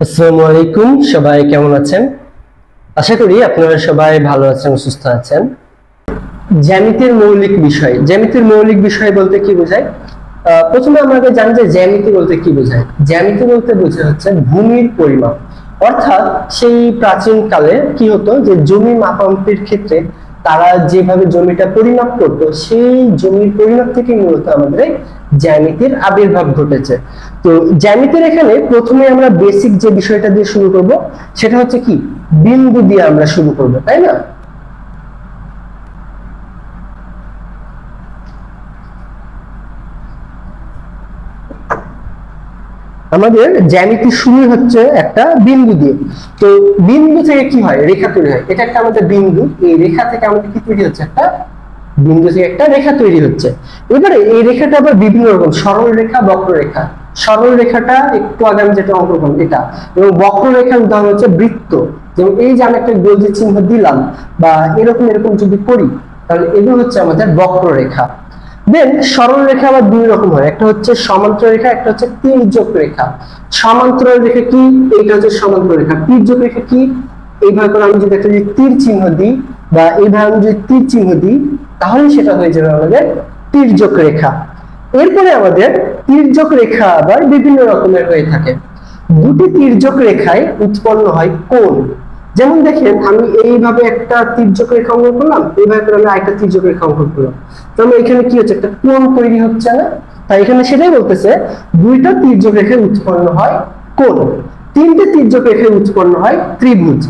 আসসালামু আলাইকুম, সবাই কেমন আছেন? আশা করি আপনারা সবাই ভালো আছেন, সুস্থ আছেন। জ্যামিতির মৌলিক বিষয় বলতে কি বোঝায়? প্রথমে আমরা জানি যে জ্যামিতি বলতে কি বোঝায়। জ্যামিতি বলতে বোঝায় হচ্ছে ভূমির পরিমাপ। অর্থাৎ সেই প্রাচীন কালে কি হতো যে জমি মাপামাপির ক্ষেত্রে তারা যেভাবে জমিটা পরিমাপ করত, সেই জমির পরিমাপ থেকে মূলত আমাদের জ্যামিতির আবির্ভাব ঘটেছে। তো জ্যামিতির এখানে প্রথমে আমরা বেসিক যে বিষয়টা দিয়ে শুরু করব সেটা হচ্ছে কি, বিন্দু দিয়ে আমরা শুরু করব, তাই না? আমাদের জ্যামিতি শুরু হচ্ছে একটা বিন্দু দিয়ে। তো বিন্দু থেকে কি হয়, রেখা তৈরি হয়। এটা একটা আমাদের বিন্দু, এই রেখা থেকে আমাদের কি তৈরি হচ্ছে, একটা বিন্দু থেকে একটা রেখা তৈরি হচ্ছে। এবারে এই রেখাটা আবার বিভিন্ন রকম, সরল রেখা, বক্ররেখা। সরল রেখাটা একটু আগে আমি যেটা অঙ্কন করলাম এটা, এবং বক্ররেখার উদাহরণ হচ্ছে বৃত্ত। যেমন এই যে আমি একটা গোলজি চিহ্ন দিলাম বা এরকম এরকম যদি করি, তাহলে এগুলো হচ্ছে আমাদের বক্ররেখা। দেন সরল রেখা আবার দুই রকম হয়, একটা হচ্ছে সমান্তরাল রেখা, একটা হচ্ছে তির্যক রেখা। সমান্তরাল রেখা কি, এইটা হচ্ছে সমান্তরাল রেখা। তির্যক রেখা কি, এইভাবে করে আমি যদি একটা তীর চিহ্ন দিই বা এইভাবে আমি যদি তীর চিহ্ন দিই, তাহলে সেটা হয়ে যাবে আমাদের তির্যক রেখা। এরপরে আমাদের তির্যক রেখা আবার বিভিন্ন রকমের হয়ে থাকে। দুটি তির্যক রেখায় উৎপন্ন হয় কোণ। যেমন দেখেন, আমি এইভাবে একটা তির্যক রেখা অঙ্কন করলাম, এইভাবে করে আমি আরেকটা তির্যক রেখা অঙ্কন করলাম, তাহলে এখানে কি হচ্ছে, একটা কোণ তৈরি হচ্ছে না? তাই এখানে সেটাই বলতেছে, দুইটা তির্যক রেখায় উৎপন্ন হয় কোণ, তিনটে তির্যক রেখায় উৎপন্ন হয় ত্রিভুজ।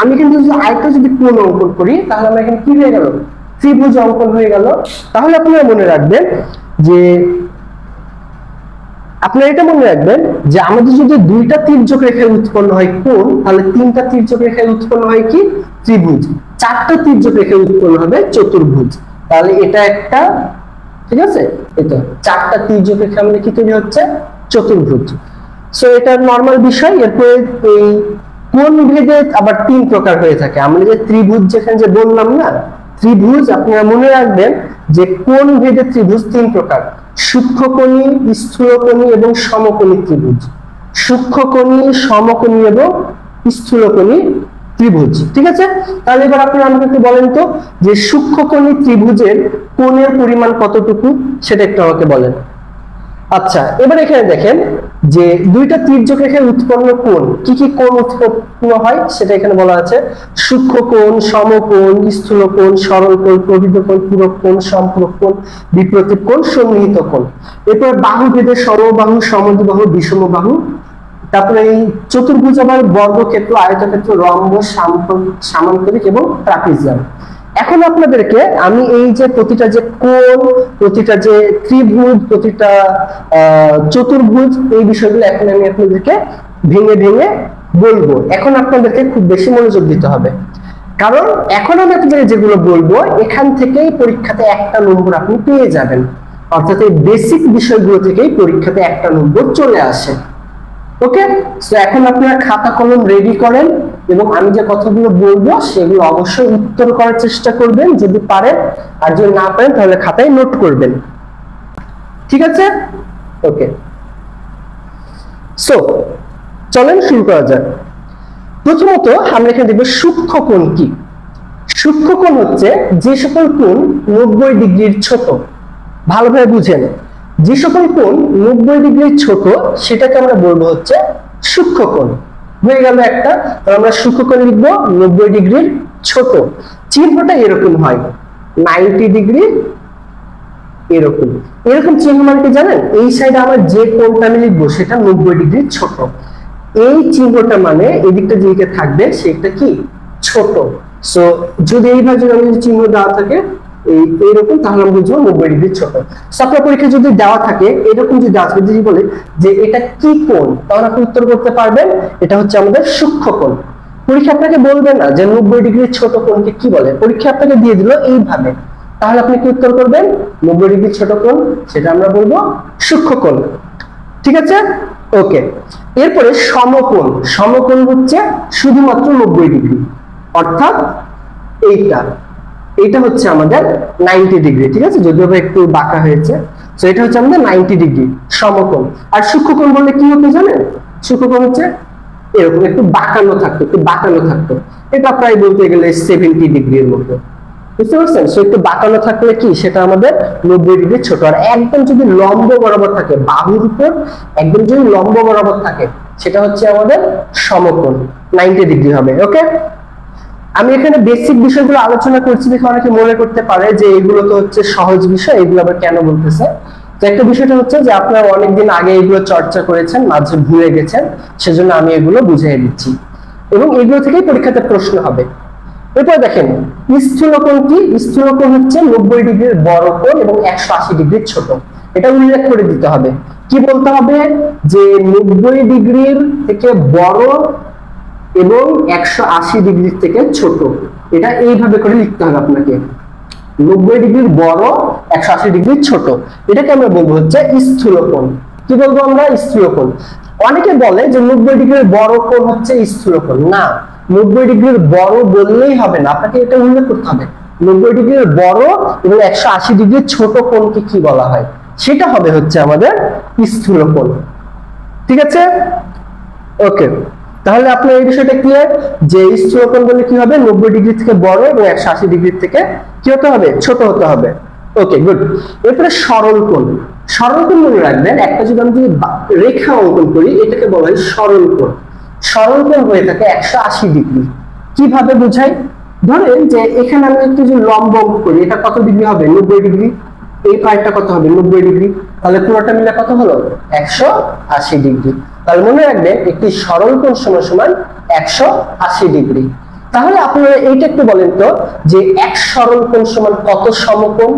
আমি কিন্তু যদি আরেকটা যদি কোণ অঙ্কন করি, তাহলে আমার এখানে কি হয়ে গেল, ত্রিভুজ অঙ্কন হয়ে গেল। তাহলে আপনারা মনে রাখবেন যে আমাদের যদি দুইটা তির্যক রেখায় উৎপন্ন হয় কোণ, তাহলে তিনটা তির্যক রেখায় উৎপন্ন হয় কি, ত্রিভুজ। চারটা তির্যক রেখায় উৎপন্ন হবে চতুর্ভুজ। তাহলে এটা একটা, ঠিক আছে, এটা চারটা তির্যক রেখা আমাদের কি তৈরি হচ্ছে, চতুর্ভুজ। সো এটা নরমাল বিষয়। এরপরে এই কোণ ভেদে আবার তিন প্রকার হয়ে থাকে। আমরা যে ত্রিভুজ যেখানে যে বললাম না, ত্রিভুজ আপনারা মনে রাখবেন যে কোণ ভেদে ত্রিভুজ তিন প্রকার: সূক্ষ্মকোণী, স্থূলকোণী এবং সমকোণী ত্রিভুজ। সূক্ষ্মকোণী, সমকোণী এবং স্থূলকোণী ত্রিভুজ, ঠিক আছে? তাহলে এবার আপনারা আমাকে একটু বলেন তো, যে সূক্ষ্মকোণী ত্রিভুজের কোণের পরিমাণ কতটুকু, সেটা একটু আমাকে বলেন। আচ্ছা, এবার এখানে দেখেন যে দুইটা তির্যক রেখায় উৎপন্ন কোণ, কি কি কোণ উৎপন্ন হয় সেটা এখানে বলা আছে: সূক্ষ্মকোণ, সমকোণ, স্থূলকোণ, সরল কোণ, প্রবৃদ্ধ কোণ, পূরক কোণ, সম্পূরক কোণ, বিপরীত কোণ, সন্নিহিত কোণ। এরপর বাহু ভেদে সমবাহু, সমদ্বিবাহু, বিষমবাহু। তারপরে এই চতুর্ভুজ আবার বর্গক্ষেত্র, আয়তক্ষেত্র, রম্ব, সামান্তরিক এবং ট্রাপিজিয়াম। এখন আপনাদেরকে আমি এই যে প্রতিটা যে কোণ, প্রতিটা যে ত্রিভুজ, প্রতিটা চতুর্ভুজ, এই বিষয়গুলো এখন আমি আপনাদেরকে ভেঙে ভেঙে বলবো। এখন আপনাদেরকে খুব বেশি মনোযোগ দিতে হবে, কারণ এখন আমি আপনাদের যেগুলো বলবো এখান থেকেই পরীক্ষাতে একটা নম্বর আপনি পেয়ে যাবেন। অর্থাৎ এই বেসিক বিষয়গুলো থেকেই পরীক্ষাতে একটা নম্বর চলে আসে। ওকে, সো এখন আপনারা খাতা কলম রেডি করেন এবং আমি যে কথাগুলো বলবো সেগুলো অবশ্যই উত্তর করার চেষ্টা করবেন যদি পারেন, আর যদি না পারেন তাহলে খাতায় নোট করবেন, ঠিক আছে? ওকে, সো চলেন শুরু করা যাক। প্রথমত আমরা এখানে দেখব সূক্ষ্মকোণ কি। সূক্ষ্মকোণ হচ্ছে যে সকল কোণ 90 ডিগ্রির ছোট। ভালোভাবে বুঝেন, যে সকল কোণ 90 ডিগ্রির ছোট সেটাকে আমরা বলবো হচ্ছে সূক্ষ্মকোণ। হয়ে গেল একটা, তাহলে আমরা সূক্ষ্মকোণ লিখবো 90 ডিগ্রির ছোট। চিহ্নটা এরকম হয়, 90 ডিগ্রি, এরকম এরকম চিহ্ন মানে কি জানেন? এই সাইডে আমার যে কোণটা আমি লিখবো সেটা 90 ডিগ্রির ছোট। এই চিহ্নটা মানে এদিকটা যেদিকে থাকবে সেটা কি, ছোট। সো যদি এইভাবে যদি আমাদের চিহ্ন দেওয়া থাকে এইরকম, তাহলে আমরা বুঝবো 90 ডিগ্রি ছোট। আপনার পরীক্ষা যদি দেওয়া থাকে এরকম, যদি দেওয়া থাকে, যদি বলে যে এটা কি কোণ, তাহলে আপনি উত্তর করতে পারবেন এটা হচ্ছে আমাদের সূক্ষ্মকোণ। পরীক্ষা আপনাকে বলবে না যে 90 ডিগ্রির ছোট কোণকে কি বলে, পরীক্ষা আপনাকে দিয়ে দিল এইভাবে, তাহলে আপনি কি উত্তর করবেন? 90 ডিগ্রির ছোট কোণ, সেটা আমরা বলবো সূক্ষ্মকোণ, ঠিক আছে? ওকে, এরপরে সমকোণ। সমকোণ হচ্ছে শুধুমাত্র 90 ডিগ্রি, অর্থাৎ এইটা, এটা হচ্ছে আমাদের 90 ডিগ্রি, ঠিক আছে? যদিও একটু বাঁকা হয়েছে। তো এটা হচ্ছে আমাদের 90 ডিগ্রি সমকোণ। আর সূক্ষ্মকোণ বললে কি হতে জানেন? সূক্ষ্মকোণ হচ্ছে এরকম একটু বাঁকানো থাকতো, এটা প্রায় বলতে গেলে 70 ডিগ্রির মতো, বুঝতে পারছেন? সো একটু বাঁকানো থাকলে কি সেটা আমাদের 90 ডিগ্রি ছোট। আর একদম যদি লম্ব বরাবর থাকে, বাহুর উপর একদম যদি লম্ব বরাবর থাকে, সেটা হচ্ছে আমাদের সমকোণ, 90 ডিগ্রি হবে। ওকে, আমি এখানে বেসিক বিষয়গুলো আলোচনা করছি দেখে অনেকে মনে করতে পারে যে এগুলো তো হচ্ছে সহজ বিষয়, এগুলো আবার কেন বলতেছে। তো একটা বিষয়টা হচ্ছে যে আপনারা অনেকদিন আগে এগুলো চর্চা করেছেন, মাঝে ভুলে গেছেন, সেজন্য আমি এগুলো বুঝিয়ে দিচ্ছি, এবং এগুলো থেকেই পরীক্ষাতে প্রশ্ন হবে। এরপর দেখেন স্থূলকোণ কি? স্থূলকোণ হচ্ছে 90 ডিগ্রির বড় কোণ এবং 180 ডিগ্রির ছোট। এটা উল্লেখ করে দিতে হবে। কি বলতে হবে? যে 90 ডিগ্রির থেকে বড় এবং 180 ডিগ্রি থেকে ছোট, এটা এইভাবে করে লিখতে হবে আপনাকে। 90 ডিগ্রির বড়, 180 ডিগ্রির ছোট, এটাকে আমরা বলবো হচ্ছে স্থূলকোণ। কি বলবো আমরা? স্থূলকোণ। অনেকে বলে যে 90 ডিগ্রির বড় কোণ হচ্ছে স্থূলকোণ। না, 90 ডিগ্রির বড় বললেই হবে না, আপনাকে এটা উল্লেখ করতে হবে 90 ডিগ্রির বড় এবং 180 ডিগ্রির ছোট কোণকে কি বলা হয়, সেটা হবে হচ্ছে আমাদের স্থূলকোণ। ঠিক আছে? ওকে, তাহলে আপনার এই বিষয়টা ক্লিয়ার যে স্থূলকোণ বলে কি হবে? 90 ডিগ্রি থেকে বড় এবং 180 ডিগ্রি থেকে কি হতে হবে? ছোট হতে হবে। ওকে, গুড। এরপরে সরল কোণ। সরল কোণ মনে রাখবেন, একটা যদি আমি রেখা অঙ্কন করি, এটাকে বলা হয় সরল কোণ। সরল কোণ হয়ে থাকে 180 ডিগ্রি। কিভাবে বোঝাই? ধরেন যে এখানে আমি একটু যদি লম্ব অঙ্কন করি, এটা কত ডিগ্রি হবে? 90 ডিগ্রি। এই পার্টটা কত হবে? 90 ডিগ্রি। তাহলে পুরোটা মিলে কত হলো? 180 ডিগ্রি। তাহলে মনে রাখবেন একটি সরল কোণ সমান 180 ডিগ্রি। তাহলে আপনারা এইটা একটু বলেন তো যে এক সরল কোণ সমান কত সমকোণ?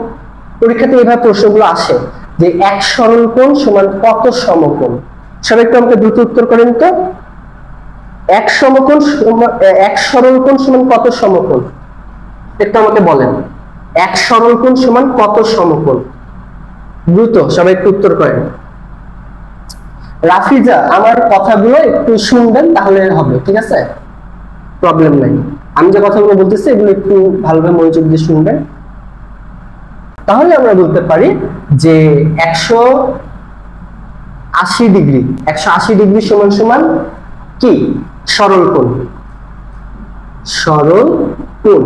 পরীক্ষাতে এইভাবে প্রশ্নগুলো আসে যে এক সরল কোণ সমান কত সমকোণ। সবাই একটু আমাকে দ্রুত উত্তর করেন তো। এক সরল কোণ সমান কত সমকোণ? একটু আমাকে বলেন, এক সরল কোণ সমান কত সমকোণ? দ্রুত সবাই একটু উত্তর করেন। রাফিজা, আমার কথাগুলো একটু শুনবেন তাহলে হবে, ঠিক আছে? প্রবলেম নাই, আমি যে কথাগুলো বলতেছি এগুলো একটু ভালোভাবে মনোযোগ দিয়ে শুনবেন। তাহলে আমরা বলতে পারি যে 180 ডিগ্রি সমান কি? সরল কোণ। সরল কোণ।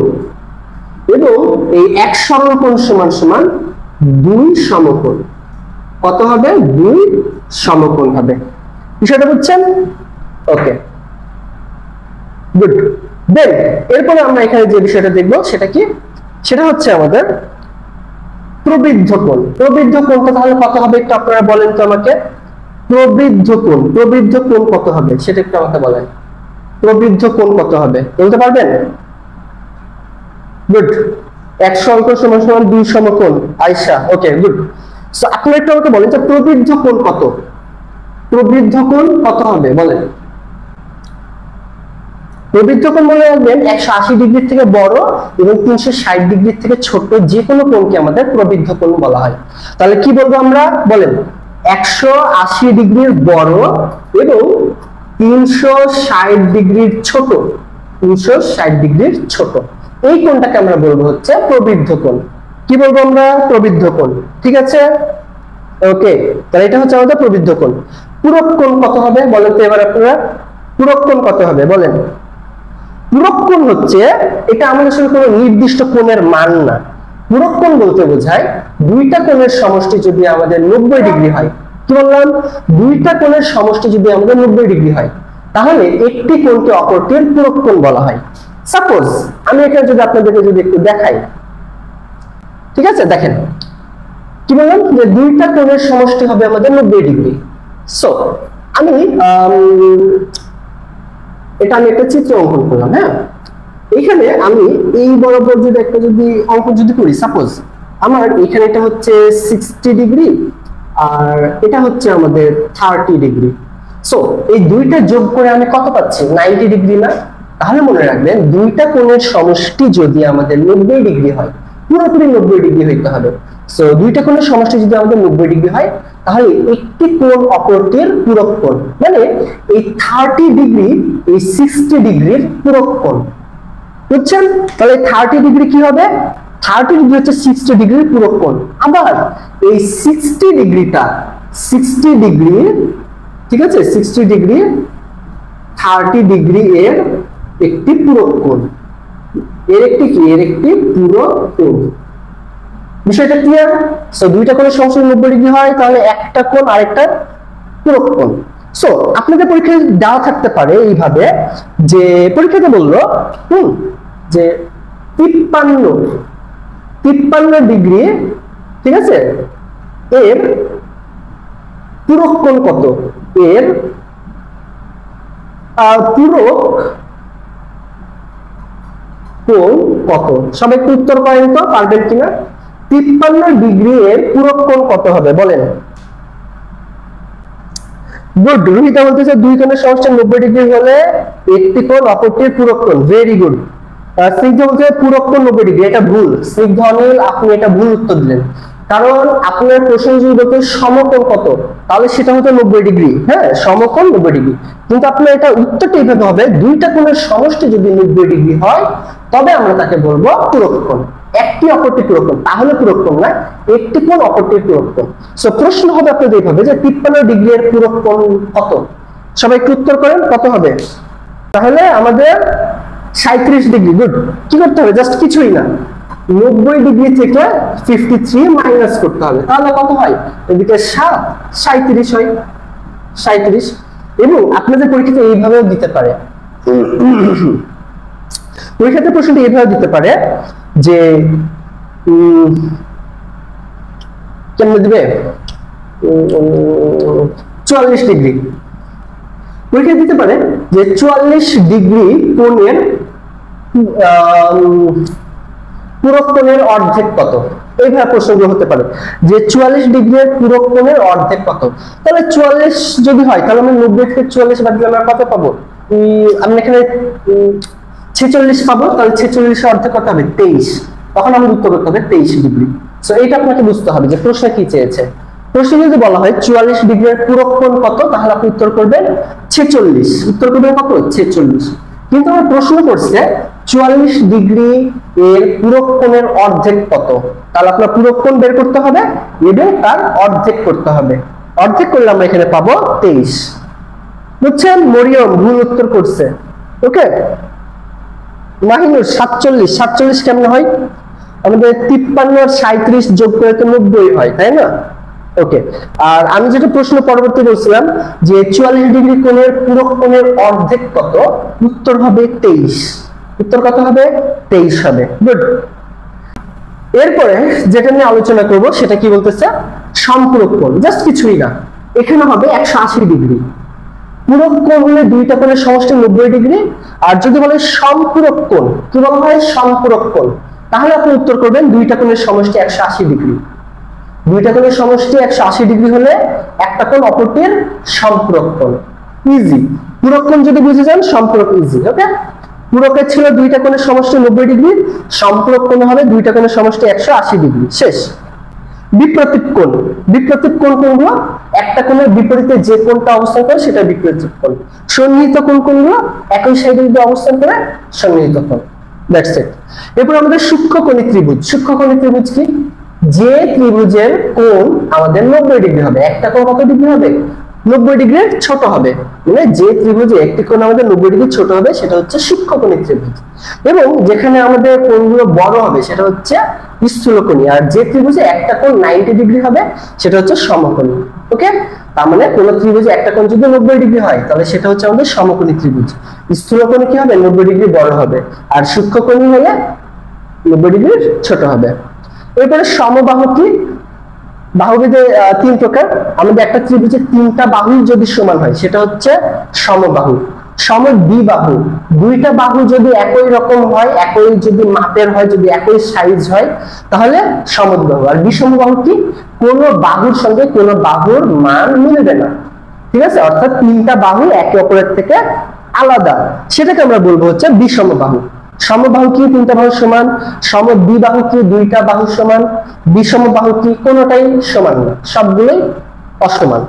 এবং এই এক সরল কোণ সমান 2 সমকোণ। কত হবে? 2 সমকোণ হবে। বিষয়টা বুঝছেন? ওকে, গুড। দেন এরপরে আমরা এখানে যে বিষয়টা দেখব সেটা কি? সেটা হচ্ছে আমাদের প্রবৃদ্ধ কোণ। প্রবৃদ্ধ কোণটা তাহলে কত হবে একটু আপনারা বলেন তো আমাকে। প্রবৃদ্ধ কোণ কত হবে সেটা একটু আমাকে বলেন। প্রবৃদ্ধ কোণ কত হবে বলতে পারবেন? গুড। এক সরল কোণ সমান 2 সমকোণ। আয়শা, ওকে, গুড। সো আপনারা একটু আমাকে বলেন যে প্রবৃদ্ধ কোণ কত? প্রবৃদ্ধ কোণ কত হবে বলেন। প্রবৃদ্ধ কোণ মনে রাখবেন 180 ডিগ্রি থেকে বড় এবং 360 ডিগ্রি থেকে ছোট যে কোনো কোণকে আমাদের প্রবৃদ্ধ কোণ বলা হয়। তাহলে কি বলবো আমরা? বলেন 180 ডিগ্রির বড় এবং 360 ডিগ্রির ছোট। 360 ডিগ্রির ছোট, এই কোণটাকে আমরা বলবো হচ্ছে প্রবৃদ্ধ কোণ। কি বলবো আমরা? প্রবৃদ্ধ কোণ। ঠিক আছে? ওকে, তাহলে এটা হচ্ছে আমাদের প্রবৃদ্ধ কোণ। পূরক কোণ কত হবে বলেন তো এবার আপনারা। পূরক কোণ কত হবে বলেন। পূরক কোণ হচ্ছে, এটা আমাদের আসলে কোনো নির্দিষ্ট কোণের মান না। পূরক কোণ বলতে বোঝায় দুইটা কোণের সমষ্টি যদি আমাদের 90 ডিগ্রি হয়। কি বললাম? দুইটা কোণের সমষ্টি যদি আমাদের 90 ডিগ্রি হয়, তাহলে একটি কোণকে অপরটির পূরক কোণ বলা হয়। সাপোজ আমি এখানে যদি আপনাদেরকে যদি একটু দেখাই, ঠিক আছে? দেখেন কি বললাম যে দুইটা কোণের সমষ্টি হবে আমাদের 90 ডিগ্রি। সো আমি এটা আমি একটা চিত্র অঙ্কন করলাম। হ্যাঁ, এখানে আমি এই বরাবর যদি একটা অঙ্কন করি, সাপোজ আমার এখানে এটা হচ্ছে 60 ডিগ্রি আর এটা হচ্ছে আমাদের 30 ডিগ্রি। সো এই দুইটা যোগ করে আমি কত পাচ্ছি? 90 ডিগ্রি না? তাহলে মনে রাখবেন দুইটা কোণের সমষ্টি যদি আমাদের 90 ডিগ্রি হয়, পুরোপুরি 90 ডিগ্রি হইতে হবে। সো দুইটা কোণের সমষ্টি যদি আমাদের 90 ডিগ্রি হয়, তাহলে একটি কোণ অপরটির পূরক কোণ, মানে এই 30 ডিগ্রি এই 60 ডিগ্রির পূরক কোণ। বুঝছেন? তাহলে 30 ডিগ্রি কি হবে? 30 ডিগ্রি হচ্ছে 60 ডিগ্রির পূরক কোণ। আবার এই 60 ডিগ্রিটা 60 ডিগ্রি, ঠিক আছে, 60 ডিগ্রি 30 ডিগ্রি এর একটি পূরক কোণ। এর একটি কি? এর একটি পূরক কোণ। বিষয়টা ক্লিয়ার? সো দুইটা কোণের সমষ্টি 90 ডিগ্রি হয়, তাহলে একটা কোণ আরেকটা পূরক কোণ। সো আপনাদের পরীক্ষায় দেওয়া থাকতে পারে এইভাবে যে পরীক্ষাতে বললো যে 53 ডিগ্রি, ঠিক আছে, এর পূরক কোণ কত? এর পূরক কোণ কত? সবাই একটু উত্তর করেন তো, পারবেন কিনা? 53 ডিগ্রি এর পূরক কোণ কত হবে বলেন? গুড। রোহিতা বলতেছে দুই কোণের সমষ্টি 90 ডিগ্রি হলে একটি কোণ অপরটির পূরক কোণ। Very good. স্নিগ্ধ বলছে পূরক কোণ 90 ডিগ্রি, এটা ভুল। স্নিগ্ধ অনিল, আপনি এটা ভুল উত্তর দিলেন, কারণ আপনার প্রশ্ন যদি বলতো সমকোণ কত, তাহলে সেটা হতো 90 ডিগ্রি। হ্যাঁ, সমকোণ 90 ডিগ্রি, কিন্তু আপনার এটা উত্তরটা এইভাবে হবে, দুইটা কোণের সমষ্টি যদি 90 ডিগ্রি হয় তবে আমরা তাকে বলবো পূরক কোণ। একটি অপরটি পূরক কোণ, তাহলে পূরক কোণ না, একটি কোণ অপরটির পূরক কোণ। সো প্রশ্ন হবে আপনাদের এইভাবে যে 53 ডিগ্রি এর পূরক কোণ কত? সবাই একটু উত্তর করেন, কত হবে? তাহলে আমাদের 37 ডিগ্রি। গুড। কি করতে হবে? জাস্ট কিছুই না, 90 ডিগ্রি থেকে 53 মাইনাস করতে হবে, তাহলে কত হয়? এদিকে 7, 37 হয়, 37। এবং আপনাদের পরীক্ষাতে এইভাবেও দিতে পারে, পরীক্ষাতে প্রশ্নটা এইভাবে দিতে পারে যে কেমন দিবে? 44 ডিগ্রি পরীক্ষা দিতে পারে যে 44 ডিগ্রি কোণের পূরক কোণের অর্ধেক কত? এইভাবে প্রশ্নগুলো হতে পারে যে 44 ডিগ্রির পূরক কোণের অর্ধেক কত। তাহলে 44 যদি হয় তাহলে আমরা 90 থেকে 44 বাদ দিলে আমরা কত পাবো? আমরা এখানে 46 পাবো, তাহলে 46 এর অর্ধেক কত হবে? 23। তখন আমাদের উত্তর করতে হবে 23 ডিগ্রি। সো এটা আপনাকে বুঝতে হবে যে প্রশ্ন কি চেয়েছে। প্রশ্ন যদি বলা হয় 44 ডিগ্রির পূরক কোণ কত, তাহলে আপনি উত্তর করবেন 46। উত্তর করবেন কত? 46। কিন্তু আমার প্রশ্ন করছে 44 ডিগ্রি এর পূরক কোণের অর্ধেক কত, তাহলে আপনার পূরক কোণ বের করতে হবে এবং তার অর্ধেক করতে হবে। অর্ধেক করলে আমরা এখানে পাবো 23। বুঝছেন? মরিয়ম ভুল উত্তর করছে। ওকে, মাহিনুর 47 কেমন হয়? আমাদের 53 আর 37 যোগ করে তো 90 হয়, তাই না? ওকে, আর আমি যেটা প্রশ্ন পরবর্তী বলছিলাম যে 44 ডিগ্রি কোণের পূরক কোণের অর্ধেক কত, উত্তর হবে 23। উত্তর কত হবে? 23 হবে। গুড। এরপরে যেটা নিয়ে আলোচনা করব সেটা কি বলতেছে? সম্পূরক কোণ। জাস্ট কিছুই না, এখানে হবে 180 ডিগ্রি। পূরক কোণ হলে দুইটা কোণের সমষ্টি 90 ডিগ্রি, আর যদি বলে সম্পূরক কোণ, কি বলা হয়? সম্পূরক কোণ, তাহলে আপনি উত্তর করবেন দুইটা কোণের সমষ্টি 180 ডিগ্রি। দুইটা কোণের সমষ্টি 180 ডিগ্রি হলে একটা কোণ অপরটির সম্পূরক কোণ। ইজি। পূরক কোণ যদি বুঝে যান, সম্পূরক ইজি। ওকে, পূরকের ছিল দুইটা কোণের সমষ্টি 90 ডিগ্রি, সম্পূরক কোণ হবে দুইটা কোণের সমষ্টি 180 ডিগ্রি। শেষ। বিপরীত কোণ। বিপরীত কোণ কোনগুলো? একটা কোণের বিপরীতে যে কোণটা অবস্থান করে সেটা বিপরীত কোণ। সন্নিহিত কোণ কোনগুলো? একই সাইডে যদি অবস্থান করে সন্নিহিত কোণ। That's it. এরপর আমাদের সূক্ষ্মকোণী ত্রিভুজ। সূক্ষ্মকোণী ত্রিভুজ কি? যে ত্রিভুজের কোণ আমাদের 90 ডিগ্রি হবে, একটা কোণ কত ডিগ্রি হবে? 90 ডিগ্রির ছোট হবে, মানে যে ত্রিভুজে একটি কোণ আমাদের 90 ডিগ্রি ছোট হবে সেটা হচ্ছে সূক্ষ্মকোণী ত্রিভুজ। এবং যেখানে আমাদের কোণগুলো বড় হবে সেটা হচ্ছে স্থূলকোণী। আর যে ত্রিভুজে একটা কোণ 90 ডিগ্রি হবে সেটা হচ্ছে সমকোণী। ওকে, তার মানে কোন ত্রিভুজে একটা কোণ যদি 90 ডিগ্রি হয় তাহলে সেটা হচ্ছে আমাদের সমকোণী ত্রিভুজ। স্থূলকোণী কি হবে? 90 ডিগ্রি বড় হবে, আর সূক্ষ্মকোণী হলে 90 ডিগ্রি ছোট হবে। এরপরে সমবাহু কি? বাহুভেদে 3 প্রকার। আমাদের একটা ত্রিভুজের 3টা বাহু যদি সমান হয় সেটা হচ্ছে সমবাহু। সমদ্বিবাহু, দুইটা বাহু যদি একই রকম হয়, একই যদি মাপের হয়, যদি একই সাইজ হয় তাহলে সমদ্বিবাহু। আর বিষমবাহু কি? কোন বাহুর সঙ্গে কোন বাহুর মান মিলবে না, ঠিক আছে? অর্থাৎ 3টা বাহু একে অপরের থেকে আলাদা, সেটাকে আমরা বলবো হচ্ছে বিষমবাহু। সমবাহু কি? 3টা বাহু সমান। সমদ্বিবাহু কি? 2টা বাহু সমান। বিষমবাহু কি? কোনটাই সমান না, সবগুলোই অসমান।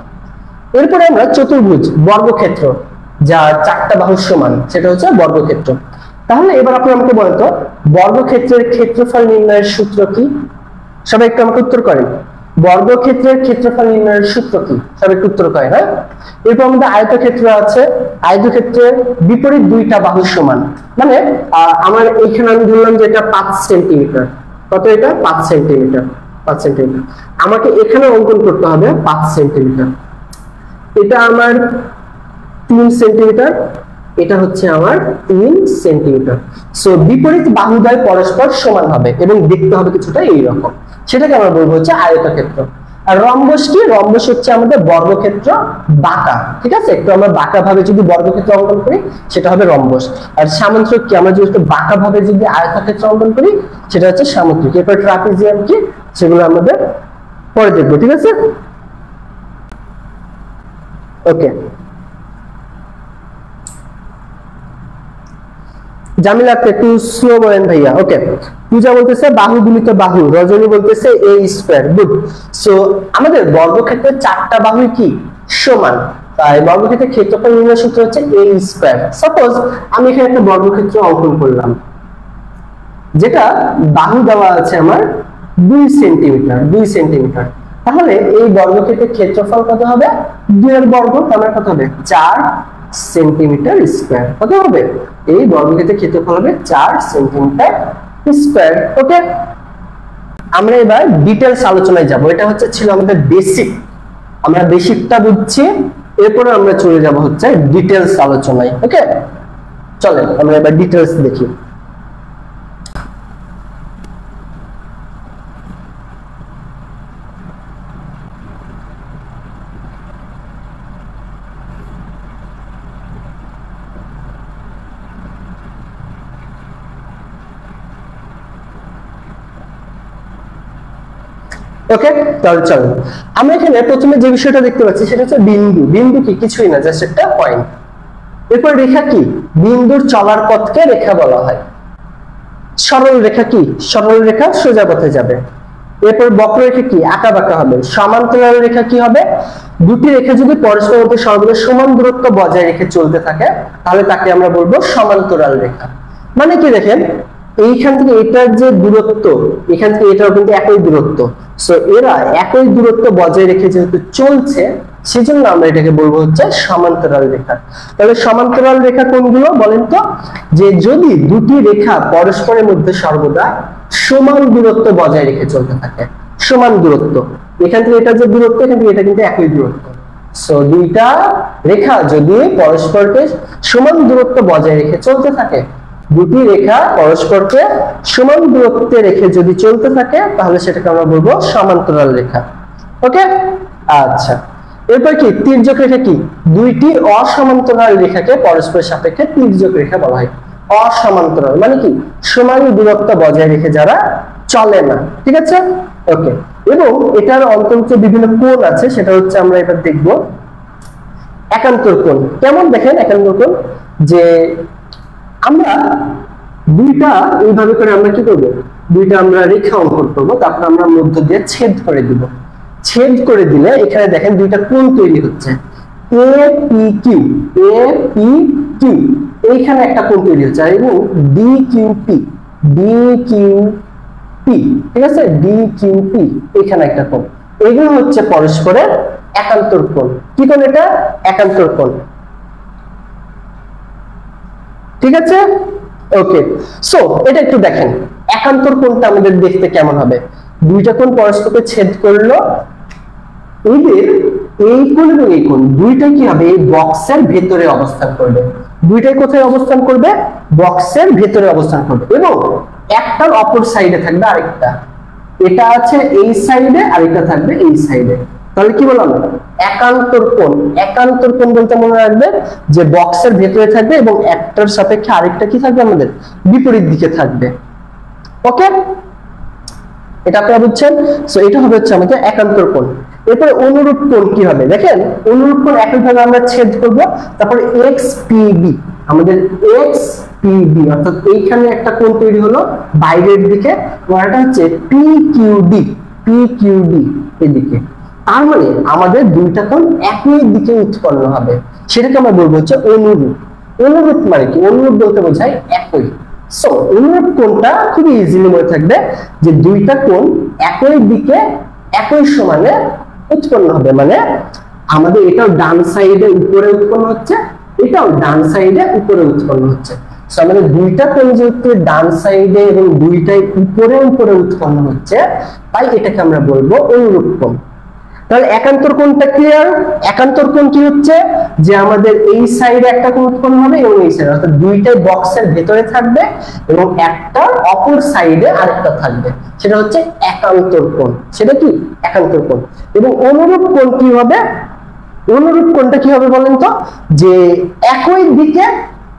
এরপরে আমরা চতুর্ভুজ, বর্গক্ষেত্র, যা 4টা বাহু সমান, সেটা হচ্ছে বর্গক্ষেত্র। তাহলে এবার আপনি আমাকে বলেন তো, বর্গক্ষেত্রের ক্ষেত্রফল নির্ণয়ের সূত্র কি? সবাই একটু আমাকে উত্তর করেন। বর্গক্ষেত্রের ক্ষেত্রফল নির্ণয়ের সূত্র কি? সবাই উত্তর করে না? এরপর আমাদের আয়তক্ষেত্র আছে। আয়তক্ষেত্রের বিপরীত দুইটা বাহু সমান, মানে আমার এইখানে আমি ধরলাম যে এটা 5 সেন্টিমিটার। কত এটা? 5 সেন্টিমিটার। 5 সেন্টিমিটার আমাকে এখানে অঙ্কন করতে হবে 5 সেন্টিমিটার। এটা আমার 3 সেন্টিমিটার, এটা হচ্ছে আমার 3 সেন্টিমিটার। সো বিপরীত বাহুদ্বয় পরস্পর সমান হবে এবং দেখতে হবে কিছুটা এইরকম, সেটাকে আমরা বলবো হচ্ছে আয়তক্ষেত্র। আর রম্বস কি? রম্বস হচ্ছে আমাদের বর্গক্ষেত্র বাঁকা, ঠিক আছে? একটু আমরা বাঁকা ভাবে যদি বর্গক্ষেত্র অঙ্কন করি সেটা হবে রম্বস। আর সামান্তরিক কি? আমরা যদি একটু বাঁকা ভাবে যদি আয়তক্ষেত্র অঙ্কন করি সেটা হচ্ছে সামুদ্রিক। এরপর ট্রাপিজিয়াম কি, সেগুলো আমাদের পরে দেখবো, ঠিক আছে? ওকে, জামিলা একটু স্লো বলেন ভাইয়া। ওকে, পূজা বলতেছে বাহু গুণিত বাহু, রজনী বলতেছে a স্কয়ার। গুড। সো আমাদের বর্গক্ষেত্রের 4টা বাহুই কি? সমান। তাই বর্গক্ষেত্রের ক্ষেত্রফল নির্ণয় সূত্র হচ্ছে a স্কয়ার। সাপোজ আমি এখানে একটা বর্গক্ষেত্র অঙ্কন করলাম, যেটা বাহু দেওয়া আছে আমার 2 সেন্টিমিটার। 2 সেন্টিমিটার, তাহলে এই বর্গক্ষেত্রের ক্ষেত্রফল কত হবে? 2 এর বর্গ, তাহলে কত হবে? 4 সেন্টিমিটার স্কয়ার। কত হবে? এই বর্গক্ষেত্রের ক্ষেত্রফল হবে 4 সেন্টিমিটার স্কয়ার। ওকে, আমরা এবার ডিটেইলস আলোচনায় যাব। এটা হচ্ছে ছিল আমাদের বেসিক, আমরা বেসিকটা বুঝছি, এরপরে আমরা চলে যাব হচ্ছে ডিটেইলস আলোচনায়। ওকে, চলেন আমরা এবার ডিটেইলস দেখি। ওকে, তাহলে চলো আমরা এখানে প্রথমে যে বিষয়টা দেখতে পাচ্ছি সেটা হচ্ছে বিন্দু। বিন্দু কি? কিছুই না, জাস্ট একটা পয়েন্ট। এরপর রেখা কি? বিন্দুর চলার পথকে রেখা বলা হয়। সরল রেখা কি? সরল রেখা সোজা পথে যাবে। এরপর বক্ররেখা কি? আঁকা বাঁকা হবে। সমান্তরাল রেখা কি হবে? দুটি রেখা যদি পরস্পর মধ্যে সর্বদা সমান দূরত্ব বজায় রেখে চলতে থাকে তাহলে তাকে আমরা বলবো সমান্তরাল রেখা। মানে কি দেখেন, এইখান থেকে এটার যে দূরত্ব, এখান থেকে এটাও কিন্তু একই দূরত্ব। সো এরা একই দূরত্ব বজায় রেখে যেহেতু চলছে, সেজন্য আমরা এটাকে বলবো হচ্ছে সমান্তরাল রেখা। তাহলে সমান্তরাল রেখা কোনগুলো বলেন তো? যে যদি দুটি রেখা পরস্পরের মধ্যে সর্বদা সমান দূরত্ব বজায় রেখে চলতে থাকে। সমান দূরত্ব, এখান থেকে এটা যে দূরত্ব, এখান থেকে এটা কিন্তু একই দূরত্ব। সো দুইটা রেখা যদি পরস্পরকে সমান দূরত্ব বজায় রেখে চলতে থাকে, দুটি রেখা পরস্পরকে সমান দূরত্বে রেখে যদি চলতে থাকে তাহলে সেটাকে আমরা বলবো সমান্তরাল রেখা। ওকে, আচ্ছা। এরপর কি? তির্যক রেখা কি? দুইটি অসমান্তরাল রেখাকে পরস্পরের সাপেক্ষে তির্যক রেখা বলা হয়। অসমান্তরাল মানে কি? সমান দূরত্ব বজায় রেখে যারা চলে না, ঠিক আছে? ওকে, এবং এটার অন্তর্ভুক্ত বিভিন্ন কোণ আছে, সেটা হচ্ছে আমরা এবার দেখব একান্তর কোণ। কেমন দেখেন একান্তর কোণ? যে আমরা দুইটা এইভাবে করে আমরা কি করব? দুইটা আমরা রেখা অঙ্কন করব, তারপর আমরা মধ্য দিয়ে ছেদ করে দিব। ছেদ করে দিলে এখানে দেখেন দুইটা কোণ তৈরি হচ্ছে, APQ। APQ, এইখানে একটা কোণ তৈরি হচ্ছে, এবং DQP। DQP, ঠিক আছে? DQP, এখানে একটা কোণ। এগুলো হচ্ছে পরস্পরের একান্তর কোণ। কি কোণ এটা? একান্তর কোণ, ঠিক আছে? ওকে, সো এটা একটু দেখেন একান্তর কোণটা আমাদের দেখতে কেমন হবে। দুইটা কোণ পরস্পরকে ছেদ করলো, এদের এই কোণ এবং এই কোণ দুইটাই কি হবে? এই বক্সের ভেতরে অবস্থান করবে। দুইটাই কোথায় অবস্থান করবে? বক্সের ভেতরে অবস্থান করবে, এবং একটার অপর সাইডে থাকবে আরেকটা। এটা আছে এই সাইডে আর এটা থাকবে এই সাইডে। তাহলে কি বললাম? একান্তর কোণ। একান্তর কোণ বলতে মনে রাখবে যে বক্সের ভেতরে থাকবে এবং একটার সাপেক্ষে আরেকটা কি থাকবে? আমাদের বিপরীত দিকে থাকবে। ওকে, এটা আপনারা বুঝছেন? সো এটা হবে হচ্ছে আমাদের একান্তর কোণ। এরপরে অনুরূপ কোণ কি হবে? দেখেন অনুরূপ কোণ একইভাবে আমরা ছেদ করব, তারপরে XPB। আমাদের XPB অর্থাৎ এইখানে একটা কোণ তৈরি হলো বাইরের দিকে, আর এটা হচ্ছে PQD। PQD এদিকে। তার মানে আমাদের দুইটা কোণ একই দিকে উৎপন্ন হবে, সেটাকে আমরা বলবো হচ্ছে অনুরূপ। অনুরূপ মানে কি? অনুরূপ বলতে বোঝায় একই। সো অনুরূপ কোণটা খুবই ইজিলি মনে থাকবে যে দুইটা কোণ একই দিকে একই সমানে উৎপন্ন হবে, মানে আমাদের এটাও ডান সাইডে উপরে উৎপন্ন হচ্ছে, এটাও ডান সাইডে উপরে উৎপন্ন হচ্ছে। সো আমাদের দুইটা কোণ যেহেতু ডান সাইডে এবং দুইটাই উপরে উপরে উৎপন্ন হচ্ছে, তাই এটাকে আমরা বলবো অনুরূপ কোণ। তাহলে একান্তর কোণটা ক্লিয়ার? একান্তর কোণ কি হচ্ছে, যে আমাদের এই সাইডে একটা কোণ উৎপন্ন হবে এবং এই সাইডে, অর্থাৎ দুইটাই বক্সের ভেতরে থাকবে এবং একটা অপর সাইডে আরেকটা থাকবে, সেটা হচ্ছে একান্তর কোণ। সেটা কি একান্তর কোণ। এবং অনুরূপ কোণ কি হবে? অনুরূপ কোণটা কি হবে বলেন তো, যে একই দিকে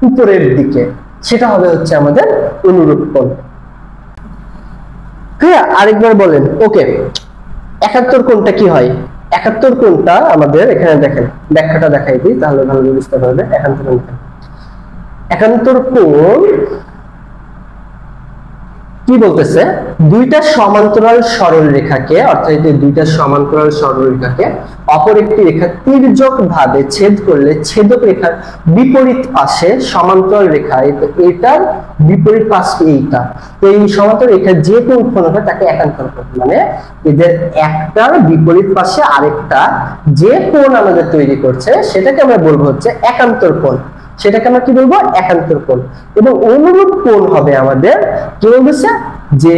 উপরের দিকে, সেটা হবে হচ্ছে আমাদের অনুরূপ কোণ। ক্লিয়ার? আরেকবার বলেন। ওকে, একান্তর কোণটা কি হয়? একান্তর কোণটা আমাদের এখানে দেখেন, ব্যাখ্যাটা দেখাই দিই তাহলে ভালো বুঝতে পারবে। একান্তর কোণ কি বলতেছে, দুইটা সমান্তরাল সরল রেখাকে, অর্থাৎ এই দুইটা সমান্তরাল সরল রেখাকে অপর একটি রেখা তির্যক ভাবে ছেদ করলে ছেদক রেখার বিপরীত পাশে সমান্তরাল রেখা, এটার বিপরীত পাশ এইটা, তো এই সমান্তরাল রেখা যে কোণ উৎপন্ন হয় তাকে একান্তর কোণ, মানে এদের একটার বিপরীত পাশে আরেকটা যে কোণ আমাদের তৈরি করছে সেটাকে আমরা বলবো হচ্ছে একান্তর কোণ। সেটাকে আমরা কি বলবো? একান্তর কোণ। এবং অনুরূপ কোণ হবে আমাদের কি বলছে, যে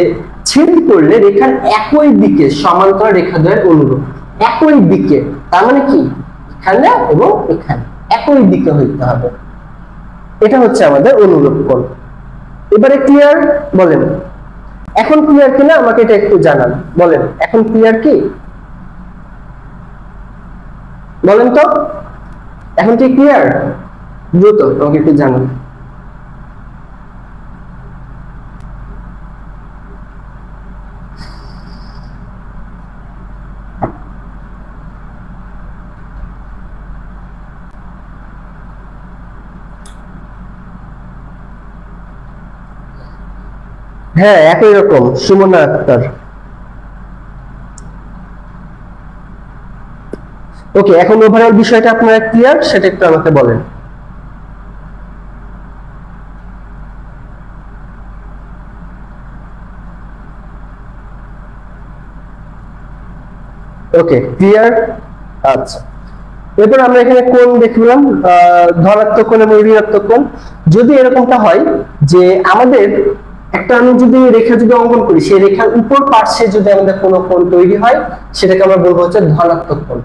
ছেদ করলে রেখার একই দিকে সমান্তরাল রেখাদ্বয়ের অনুরূপ, একই দিকে, তার মানে কি এখানে এবং এখানে একই দিকে হইতে হবে, এটা হচ্ছে আমাদের অনুরূপ কোণ। এবারে ক্লিয়ার? বলেন এখন ক্লিয়ার কিনা আমাকে এটা একটু জানান। বলেন এখন ক্লিয়ার কি? বলেন তো এখন কি ক্লিয়ার? দ্রুত আমাকে একটু জানান। হ্যাঁ একই রকম, সুমনা আক্তার। ওকে, এখন ওভারঅল বিষয়টা আপনারা ক্লিয়ার, সেটা একটু আমাকে বলেন। Okay clear? আচ্ছা, এরপর আমরা এখানে কোণ দেখলাম, ধনাত্মক কোণ এবং ঋণাত্মক কোণ। যদি এরকমটা হয় যে আমাদের একটা, আমি যদি রেখা যদি অঙ্কন করি, সেই রেখার উপর পার্শ্বে যদি আমাদের কোনো কোণ তৈরি হয় সেটাকে আমরা বলবো হচ্ছে ধনাত্মক কোণ।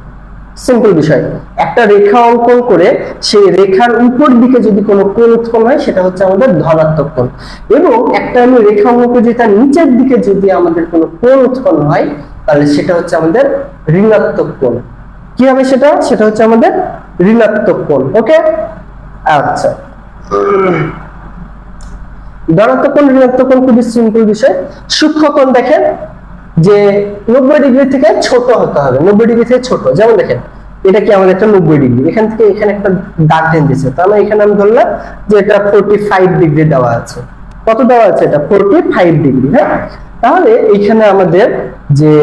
সিম্পল বিষয়, একটা রেখা অঙ্কন করে সেই রেখার উপর দিকে যদি কোনো কোণ উৎপন্ন হয় সেটা হচ্ছে আমাদের ধনাত্মক কোণ। এবং একটা আমি রেখা অঙ্কন করে তার নিচের দিকে যদি আমাদের কোনো কোণ উৎপন্ন হয় তাহলে সেটা হচ্ছে আমাদের ঋণাত্মক কোণ। কি হবে সেটা? সেটা হচ্ছে আমাদের ঋণাত্মক কোণ। ওকে আচ্ছা, ধনাত্মক কোণ ঋণাত্মক কোণ খুবই সিম্পল বিষয়। সূক্ষ্ম কোণ দেখেন যে 90 ডিগ্রি থেকে ছোট হতে হবে, 90 ডিগ্রি থেকে ছোট। যেমন দেখেন এটা কি আমাদের একটা 90 ডিগ্রি, এখান থেকে এখানে একটা দাগ টেনে দিয়েছে, তাহলে এখানে আমি ধরলাম যে এটা 45 ডিগ্রি দেওয়া আছে। কত দেওয়া আছে? এটা 45 ডিগ্রি। হ্যাঁ, তাহলে এখানে আমাদের যে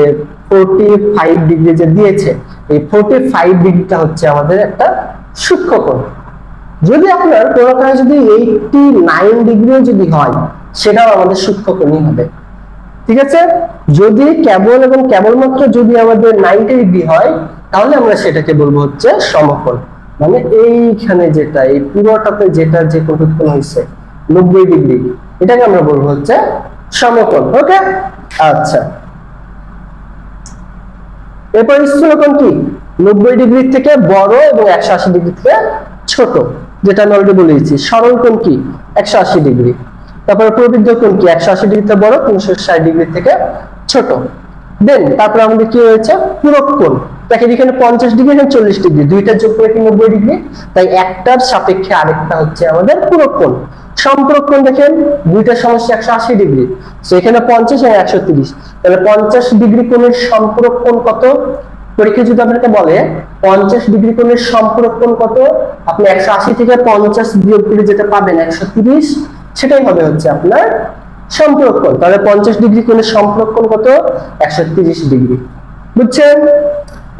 45 ডিগ্রি যে দিয়েছে, এই 45 ডিগ্রিটা হচ্ছে আমাদের একটা সূক্ষ্ম কোণ। যদি আপনার কোনো কারণে যদি 89 ডিগ্রি যদি হয় সেটাও আমাদের সূক্ষ্ম কোণই হবে। ঠিক আছে, যদি কেবল এবং কেবলমাত্র যদি আমাদের 90 ডিগ্রি হয় তাহলে আমরা সেটাকে বলবো হচ্ছে সমকোণ। মানে এইখানে যেটা, এই পুরোটাতে যেটা যে কোণ উৎপন্ন হয়েছে 90 ডিগ্রি, এটাকে আমরা বলবো হচ্ছে সমকোণ। ওকে আচ্ছা, এরপর স্থূলকোণ কি? 90 ডিগ্রি থেকে বড় এবং 180 ডিগ্রি থেকে ছোট, যেটা আমি অলরেডি বলেছি। সরল কোণ কি? 180 ডিগ্রি। তারপরে প্রবৃদ্ধ কোণ কি? 180 ডিগ্রি থেকে বড়, 360 ডিগ্রি থেকে ছোট। দেন তারপরে আমাদের কি হয়েছে? পূরক কোণ। দেখেন এখানে 50 ডিগ্রি, এখানে 40 ডিগ্রি, দুইটা যোগ করে কি 90 ডিগ্রি, তাই একটার সাপেক্ষে আরেকটা হচ্ছে আমাদের পূরক কোণ। সম্পূরক কোণ দেখেন দুইটার সমষ্টি 180 ডিগ্রি, তো এখানে 50 আর 130, তাহলে 50 ডিগ্রি কোণের সম্পূরক কোণ কত? পরীক্ষা যদি আপনাকে বলে 50 ডিগ্রি কোণের সম্পূরক কোণ কত, আপনি 180 থেকে 50 বিয়োগ করে যেটা পাবেন 130, সেটাই হবে হচ্ছে আপনার সম্পূরক কোণ। তাহলে 50 ডিগ্রি কোণের সম্পূরক কোণ কত? 130 ডিগ্রি। বুঝছেন?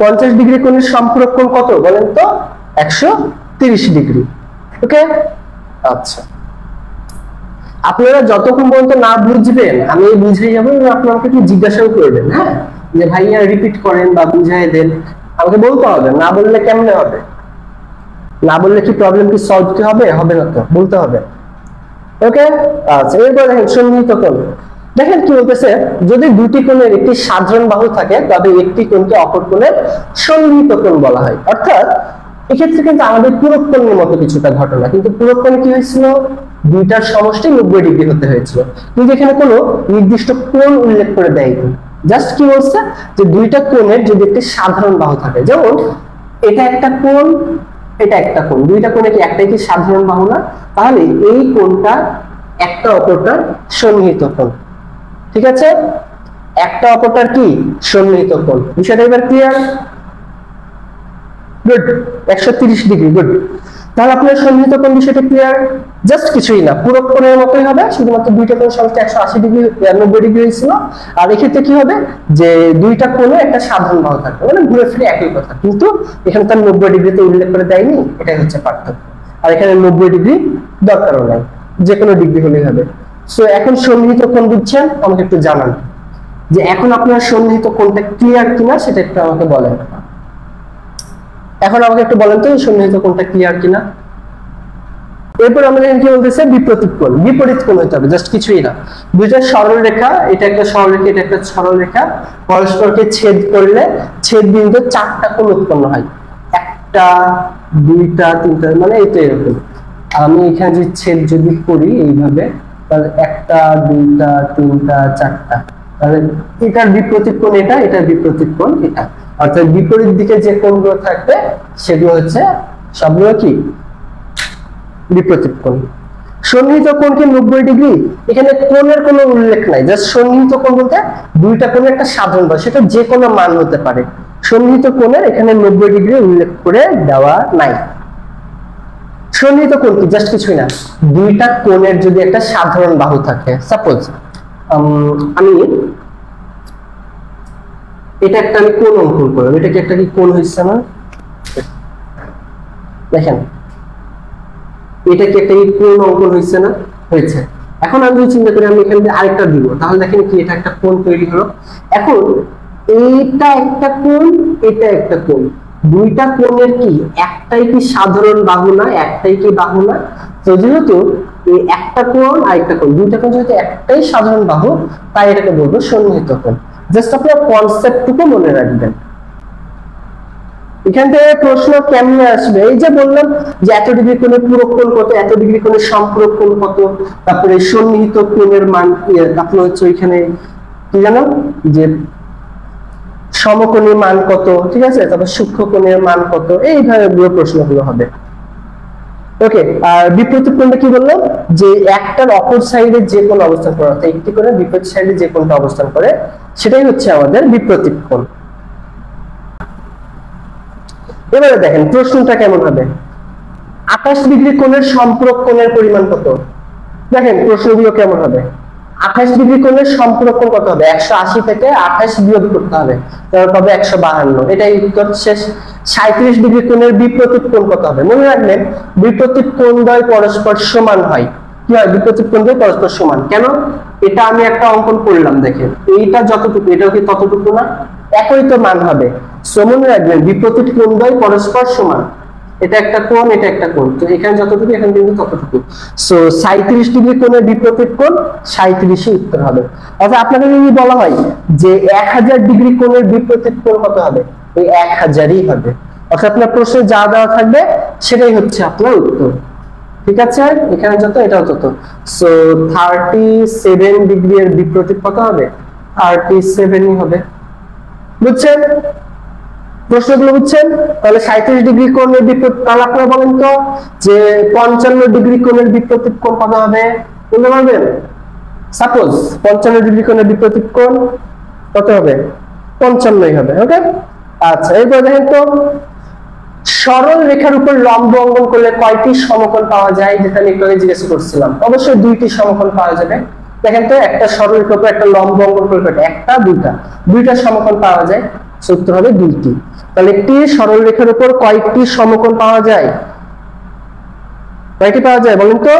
50 ডিগ্রি কোণের সম্পূরক কোণ কত বলেন তো? 130 ডিগ্রি। ওকে আচ্ছা, আপনারা যতক্ষণ পর্যন্ত না বুঝবেন আমি বুঝিয়ে যাবো এবং আপনারা কি জিজ্ঞাসাও করবেন। হ্যাঁ, যে ভাইয়া রিপিট করেন বা বুঝাই দেন, আমাকে বলতে হবে, না বললে কেমনে হবে? না বললে কি প্রবলেম কি সলভ কি হবে? হবে না তো, বলতে হবে। ওকে, আচ্ছা এরপর দেখেন সন্নিহিত কোণ। দেখেন কি বলতেছে, যদি দুটি কোণের একটি সাধারণ বাহু থাকে তবে একটি কোণকে অপর কোণের সন্নিহিত কোণ বলা হয়। অর্থাৎ এক্ষেত্রে কিন্তু আমাদের পূরক কোণের মতো কিছুটা ঘটনা, কিন্তু পূরক কোণ কি হয়েছিল, দুইটার সমষ্টি 90 ডিগ্রি হতে হয়েছিল, কিন্তু এখানে কোনো নির্দিষ্ট কোণ উল্লেখ করে দেয়নি। জাস্ট কি বলছে যে দুইটা কোণের যদি একটি সাধারণ বাহু থাকে, যেমন এটা একটা কোণ, এটা একটা কোণ, দুইটা কোণে কি একটাই কি সাধারণ বাহু না? তাহলে এই কোণটা একটা অপরটার সন্নিহিত কোণ। ঠিক আছে, একটা অপরটার কি সন্নিহিত কোণ। বিষয়টা এবার ক্লিয়ার? Good, 130 degree. গুড, তাহলে আপনার সন্নিহিত কোণ বিষয়টা ক্লিয়ার? জাস্ট কিছুই না, পূরক কোণের মতোই হবে, শুধুমাত্র দুইটা কোণ সমষ্টি 180 ডিগ্রি 90 ডিগ্রি হয়েছিল। আর এক্ষেত্রে কি হবে যে দুইটা কোণে একটা সাধারণ বাহু থাকবে, মানে ঘুরে ফিরে একই কথা, কিন্তু এখানে তার 90 ডিগ্রিতে উল্লেখ করে দেয়নি, এটাই হচ্ছে পার্থক্য। আর এখানে 90 ডিগ্রি দরকারও নাই, যে কোনো ডিগ্রি হলেই হবে। সো এখন সন্নিহিত কোণ বুঝছেন, আমাকে একটু জানান যে এখন আপনার সন্নিহিত কোণটা ক্লিয়ার কিনা, সেটা একটু আমাকে বলেন। এখন আমাকে একটু বলেন তো সন্নিহিত কোণটা ক্লিয়ার কিনা। এরপর আমাদের কি বলতেছে, বিপরীত কোণ। বিপরীত কোণ হতে হবে, জাস্ট কিছুই না, দুইটা সরল রেখা, এটা একটা সরল রেখা, এটা একটা সরল রেখা, পরস্পরকে ছেদ করলে ছেদ বিন্দুতে 4টা কোণ উৎপন্ন হয়। একটা, দুইটা, তিনটা, মানে এই তো এরকম। আমি এখানে যে ছেদ যদি করি এইভাবে, তাহলে একটা, দুইটা, তিনটা, 4টা, তাহলে এটার বিপরীত কোণ এটা, এটার বিপরীত কোণ এটা, অর্থাৎ বিপরীত দিকে যে কোণগুলো থাকবে সেগুলো হচ্ছে সবগুলো কি বিপরীত কোণ। সন্নিহিত কোণ কি 90 ডিগ্রি? এখানে কোণের কোনো উল্লেখ নাই, জাস্ট সন্নিহিত কোণ বলতে দুইটা কোণের একটা সাধারণ বাহু, সেটা যে কোনো মান হতে পারে। সন্নিহিত কোণের এখানে 90 ডিগ্রি উল্লেখ করে দেওয়া নাই। সন্নিহিত কোণ কি? জাস্ট কিছুই না, দুইটা কোণের যদি একটা সাধারণ বাহু থাকে, সাপোজ আমি এটা একটা আমি কোণ অঙ্কন করলাম, এটা কি একটা কি কোণ হয়েছে না? দেখেন এটা কি একটা কোণ অঙ্কন হয়েছে না? হয়েছে। এখন আমি যদি চিন্তা করি আমি এখান থেকে আরেকটা দিব, তাহলে দেখেন কি এটা একটা কোণ তৈরি হলো। এখন এইটা একটা কোণ, এটা একটা কোণ, দুইটা কোণের কি একটাই কি সাধারণ বাহু না? একটাই কি বাহু না? তো যেহেতু এই একটা কোণ আর একটা কোণ, দুইটা কোণ যেহেতু একটাই সাধারণ বাহু, তাই এটাকে বলবো সন্নিহিত কোণ। জাস্ট আপনার কনসেপ্টটুকু মনে রাখবেন। এখান থেকে প্রশ্ন কেমনে আসবে, এই যে বললাম যে এত ডিগ্রি কোণের পূরক কোণ কত, এত ডিগ্রি কোণের সম্পূরক কোণ কত, তারপরে সন্নিহিত কোণের মান, তারপরে হচ্ছে ওইখানে কি জানো যে সমকোণের মান কত, ঠিক আছে, তারপর সূক্ষ্ম কোণের মান কত, এইভাবে প্রশ্নগুলো হবে। ওকে, আর বিপরীত কোণটা কি বললাম যে একটার অপর সাইডে যে কোণ অবস্থান করে, অর্থাৎ একটি কোণের বিপরীত সাইডে যে কোণটা অবস্থান করে সেটাই হচ্ছে আমাদের বিপরীত কোণ। এবারে দেখেন প্রশ্নটা কেমন হবে, 28 ডিগ্রি কোণের সম্পূরক কোণের পরিমাণ কত? দেখেন প্রশ্নগুলো কেমন হবে, 28 ডিগ্রি কোণের সম্পূরক কোণ কত হবে? 180 থেকে 28 বিয়োগ করতে হবে, তাহলে হবে 152। এটাই উত্তর শেষ। 37 ডিগ্রি কোণের বিপরীত কোণ কত হবে? মনে রাখবেন বিপরীত কোণ দ্বয় পরস্পর সমান হয়। কি হয়? বিপরীত কোণ দ্বয় পরস্পর সমান। কেন? এটা আমি একটা অঙ্কন করলাম, দেখেন এইটা যতটুকু এটাও কি ততটুকু না? একই তো মান হবে। সো মনে রাখবেন বিপরীত কোণ দ্বয় পরস্পর সমান, এটা একটা কোণ, এটা একটা কোণ, তো এখানে যতটুকু এখানে কিন্তু ততটুকু। সো 37 ডিগ্রি কোণের বিপরীত কোণ 37ই উত্তর হবে। অর্থাৎ আপনাকে যদি বলা হয় যে 1000 ডিগ্রি কোণের বিপরীত কোণ কত হবে, এই 1000ই হবে। অর্থাৎ আপনার প্রশ্নে যা দেওয়া থাকবে সেটাই হচ্ছে আপনার উত্তর। ঠিক আছে, এখানে যত এটাও তত। সো 37 ডিগ্রি এর বিপরীত কত হবে? 37ই হবে। বুঝছেন প্রশ্নগুলো? বুঝছেন? তাহলে 37 ডিগ্রি কোণের বিপরীত, তাহলে আপনারা বলেন তো যে 55 ডিগ্রি কোণের বিপরীত কোণ কত হবে? বলতে পারবেন? সাপোজ 55 ডিগ্রি কোণের বিপরীত কোণ কত হবে? 55ই হবে। ওকে, আচ্ছা এরপর দেখেন তো সরল রেখার উপর লম্ব অঙ্কন করলে কয়টি সমকোণ পাওয়া যায়, যেটা আমি একটু আগে জিজ্ঞাসা করছিলাম। অবশ্যই দুইটি সমকোণ পাওয়া যাবে। দেখেন তো একটা সরল রেখার উপর একটা লম্ব অঙ্কন করলে একটা, দুইটা সমকোণ পাওয়া যায়, উত্তর হবে 2টি। তাহলে একটি সরল রেখার উপর কয়টি সমকোণ পাওয়া যায়? কয়টি পাওয়া যায় বলেন তো?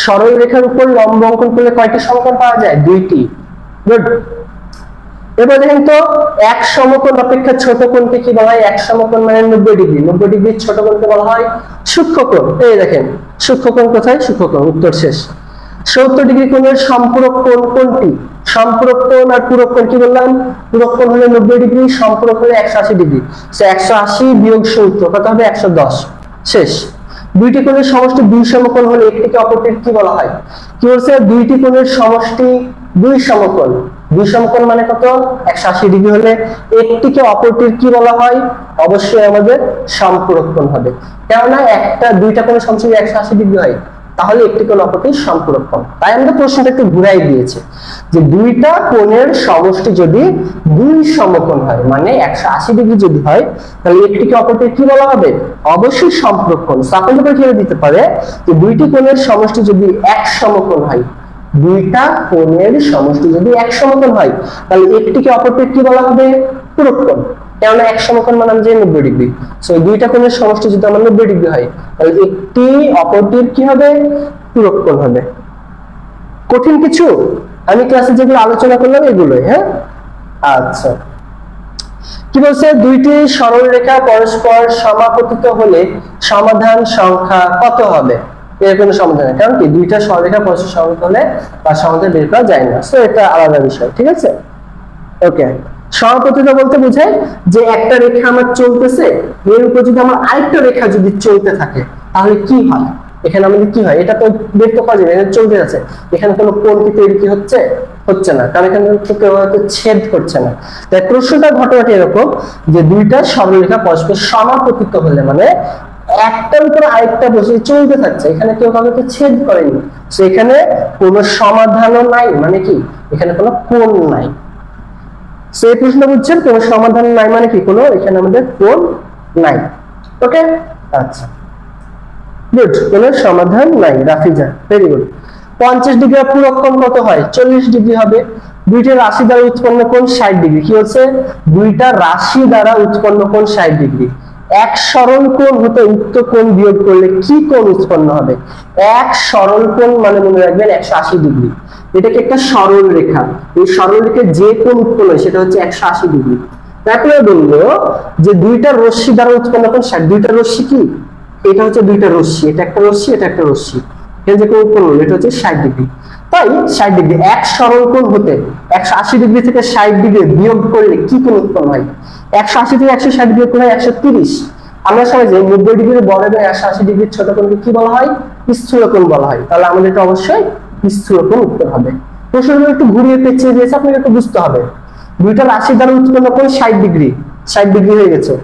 সরল রেখার উপর লম্ব অঙ্কন করলে কয়টি সমকোণ পাওয়া যায়? 2টি। গুড। এবার দেখেন তো এক সমকোণ অপেক্ষা ছোট কোণকে কি বলা হয়? এক সমকোণ মানে 90 ডিগ্রি, 90 ডিগ্রির ছোট কোণকে বলা হয় সূক্ষ্মকোণ। এই দেখেন সূক্ষ্মকোণ কোথায়? সূক্ষ্মকোণ, উত্তর শেষ। 70 ডিগ্রি কোণের সম্পূরক কোণ কোনটি? সম্পূরক কোণ আর পূরক কোণ কি বললাম? পূরক কোণ হলো 90 ডিগ্রি, সম্পূরক হলো 180 ডিগ্রি। সো 180 বিয়োগ 70 কত হবে? 110। শেষ। দুইটি কোণের সমষ্টি দুই সমকোণ হলে একটিকে অপরটির কি বলা হয়? কি বলছে? দুইটি কোণের সমষ্টি দুই সমকোণ। দুই সমকোণ মানে কত? 180 ডিগ্রি হলে একটিকে অপরটির কি বলা হয়? অবশ্যই আমাদের সম্পূরক কোণ হবে। কেননা দুইটা কোণের সমষ্টি 180 ডিগ্রি হয়, তাহলে একটি কোণ অপরটির সম্পূরক কোণ। তাই আমরা প্রশ্নটা একটু ঘুরাই দিয়েছি যে দুইটা কোণের সমষ্টি যদি দুই সমকোণ হয়, মানে 180 ডিগ্রি যদি হয়, তাহলে একটিকে অপরটির কি বলা হবে? অবশ্যই সম্পূরক কোণ। আপনাদের পরীক্ষায় দিতে পারে যে দুইটি কোণের সমষ্টি যদি এক সমকোণ হয়, দুইটা কোণের সমষ্টি যদি এক সমকোণ হয়, তাহলে একটিকে অপরটির কি বলা হবে? পূরক কোণ। কেননা এক সমকোণ মানে আমরা জানি 90 ডিগ্রি। সো দুইটা কোণের সমষ্টি যদি আমার 90 ডিগ্রি হয়, তাহলে একটি অপরটির কি হবে? পূরক কোণ হবে। কঠিন কিছু? আমি ক্লাসে যেগুলো আলোচনা করলাম এগুলোই। হ্যাঁ, আচ্ছা। কি বলছে? দুইটি সরল রেখা পরস্পর সমাপতিত হলে সমাধান সংখ্যা কত হবে? এর কোনো সমাধান নেই, কারণ কি দুইটা সরলরেখা পরস্পর সমাপতিত হলে তার সমাধান বের করা যায় না। সো এটা আলাদা বিষয়, ঠিক আছে? ওকে, সমাপতিত বলতে বোঝায় যে একটা রেখা আমার চলতেছে, এর উপর যদি আমার আরেকটা রেখা যদি চলতে থাকে, তাহলে কি হয়? এখানে আমাদের কি হয়? এটা তো বের করা যাবে, এটা চলতে আছে, এখানে কোনো কোণ কি তৈরি কি হচ্ছে? হচ্ছে না, কারণ এখানে কেউ হয়তো ছেদ করছে না। তাই প্রশ্নটা ঘটনাটা এরকম যে দুইটা সরলরেখা পরস্পর সমাপতিত হলে, মানে একটার উপর আরেকটা বসে চলতে থাকছে, এখানে কেউ কাউকে ছেদ করেনি, সেখানে কোনো সমাধানও নাই। মানে কি? এখানে কোনো কোণ নাই। সেই প্রশ্ন বুঝছেন? কোন সমাধান নাই মানে কি? কোনো এখানে আমাদের কোণ নাই। ওকে, আচ্ছা, গুড। কোন সমাধান নাই। Rafiza, very good. 50 ডিগ্রি পূরক কোণ কত হয়? 40 ডিগ্রি হবে। দুইটা রাশি দ্বারা উৎপন্ন কোণ 60 ডিগ্রি। কি হচ্ছে? দুইটা রাশি দ্বারা উৎপন্ন কোণ 60 ডিগ্রি। এক সরল কোণ হতে উক্ত কোণ বিয়োগ করলে কি কোণ উৎপন্ন হবে? এক সরল কোণ মানে মনে রাখবেন 180 ডিগ্রি। এটাকে একটা সরল রেখা, এই সরল রেখায় যে কোণ উৎপন্ন হয় সেটা হচ্ছে 180 ডিগ্রি। তারপরে বললো যে দুইটা রশ্মি দ্বারা উৎপন্ন কোণ 60। দুইটা রশ্মি কি? এটা হচ্ছে দুইটা রশ্মি, এটা একটা রশ্মি, এটা একটা রশ্মি। এর যে কোণ উৎপন্ন হলো এটা হচ্ছে 60 ডিগ্রি। তাই 60 ডিগ্রি এক সরল কোণ হতে 180 ডিগ্রি থেকে 60 ডিগ্রি বিয়োগ করলে কি কোণ উৎপন্ন হয়? 180 থেকে 160 ডিগ্রি কোণ হয় 130। আমরা সবাই জানি 90 ডিগ্রির বড় এবং 180 ডিগ্রির ছোট কোণকে কি বলা হয়? স্থূল কোণ বলা হয়। তাহলে আমাদের এটা অবশ্যই স্থূল কোণ উত্তর হবে। প্রশ্নগুলো একটু ঘুরিয়ে পেঁচিয়ে দিয়েছে, আপনাকে একটু বুঝতে হবে। দুইটা রাশি দ্বারা উৎপন্ন কোণ 60 ডিগ্রি, 60 ডিগ্রি হয়ে গেছে।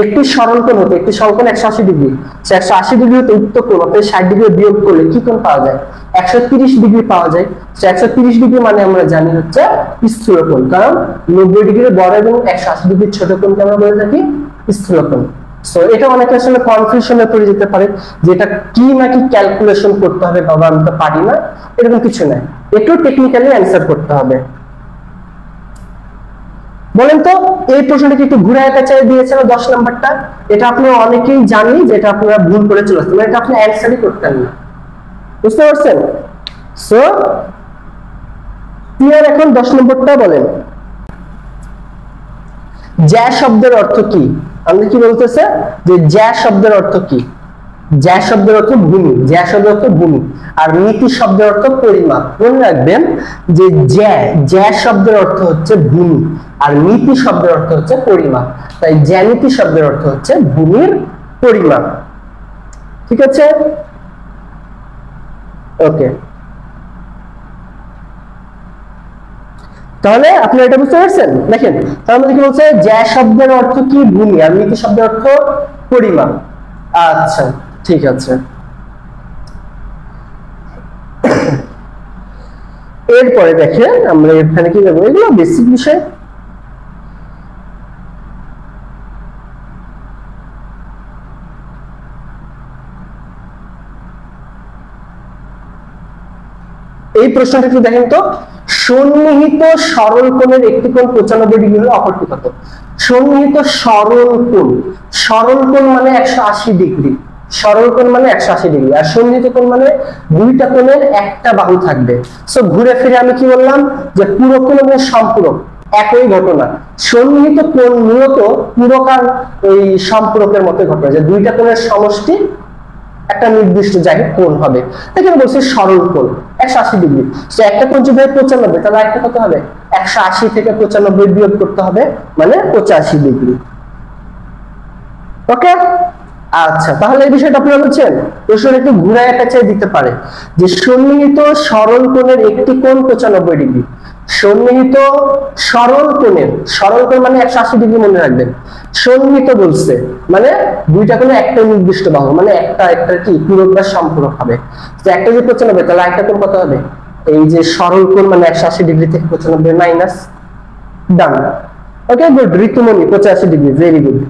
একটি সরল কোণ হতে, একটি সরল কোণ 180 ডিগ্রি, 180 ডিগ্রি হতে উক্ত কোণ অর্থাৎ 60 ডিগ্রি বিয়োগ করলে কি কোণ পাওয়া যায়? 130 ডিগ্রি পাওয়া যায়। 130 ডিগ্রি মানে আমরা জানি হচ্ছে স্থূল কোণ, কারণ 90 ডিগ্রির বড় এবং 180 ডিগ্রির ছোট কোণকে আমরা বলে থাকি স্থূল কোণ। সো এটা অনেকে আসলে কনফিউশনে পড়ে যেতে পারে যে এটা কি নাকি ক্যালকুলেশন করতে হবে, বাবা আমি তো পারি না, এরকম কিছু নাই, একটু টেকনিক্যালি অ্যান্সার করতে হবে। বলেন তো এই প্রশ্নটা কি একটু ঘুরায় পেঁচায় দিয়েছিল 10 নাম্বারটা? এটা আপনারা অনেকেই জানি যে এটা আপনারা ভুল করে চলে আসছেন, এটা আপনি অ্যান্সারই করতেন না। বুঝতে পারছেন? So clear? এখন 10 নম্বরটা বলেন, জ্যা শব্দের অর্থ কি? আমাদের কি বলতেছে যে জ্যা শব্দের অর্থ কি? জ্যা শব্দের অর্থ ভূমি, জ্যা শব্দের অর্থ ভূমি, আর নীতি শব্দের অর্থ পরিমাপ। মনে রাখবেন যে জ্যা শব্দের অর্থ হচ্ছে ভূমি আর নীতি শব্দের অর্থ হচ্ছে পরিমাপ। তাই জ্যামিতি শব্দের অর্থ হচ্ছে ভূমির পরিমাপ। ঠিক আছে? ওকে, তাহলে আপনি এটা বুঝতে পারছেন? দেখেন তার মধ্যে কি বলছে? জ্যা শব্দের অর্থ কি? ভূমি, আর নীতি শব্দের অর্থ পরিমাপ। আচ্ছা, ঠিক আছে। এরপরে দেখেন আমরা এখানে কি করবো, এগুলো বেসিক বিষয়। এই প্রশ্নটা একটু দেখেন তো, সন্নিহিত সরল কোণের একটি কোণ 95 ডিগ্রি হলে অপরটি কত? সন্নিহিত সরল কোণ, সরল কোণ মানে 180 ডিগ্রি, সরল কোণ মানে 180 ডিগ্রি, আর সন্নিহিত কোণ মানে দুইটা কোণের একটা বাহু থাকবে। সো ঘুরে ফিরে আমি কি বললাম যে পূরক কোণ এবং সম্পূরক, একই ঘটনা। সন্নিহিত কোণ মূলত পুরকার ওই সম্পর্কের মতো ঘটনা, যে দুইটা কোণের সমষ্টি একটা নির্দিষ্ট জায়গায় কোণ হবে। এখানে বলছে সরল কোণ 180 ডিগ্রি। তো একটা কোণ যদি 95, তাহলে একটা কত হবে? 180 থেকে 95 বিয়োগ করতে হবে, মানে 85 ডিগ্রি। ওকে, আচ্ছা, তাহলে এই বিষয়টা আপনারা বুঝছেন। প্রশ্ন একটু ঘুরায় পেঁচায় দিতে পারে যে সন্নিহিত সরল কোণের একটি কোণ 95 ডিগ্রি। সন্নিহিত সরল কোণের, সরল কোণ মানে 180 ডিগ্রি মনে রাখবেন। সন্নিহিত বলছে মানে দুইটা কোণে একটা নির্দিষ্ট বাহু, মানে একটা কি পূরক বা সম্পূরক হবে। তো একটা যদি 95, তাহলে একটা কোণ কত হবে? এই যে সরল কোণ মানে 180 ডিগ্রি থেকে 95 মাইনাস, ডান। Okay, good. Ritumoni 85 degree, very good.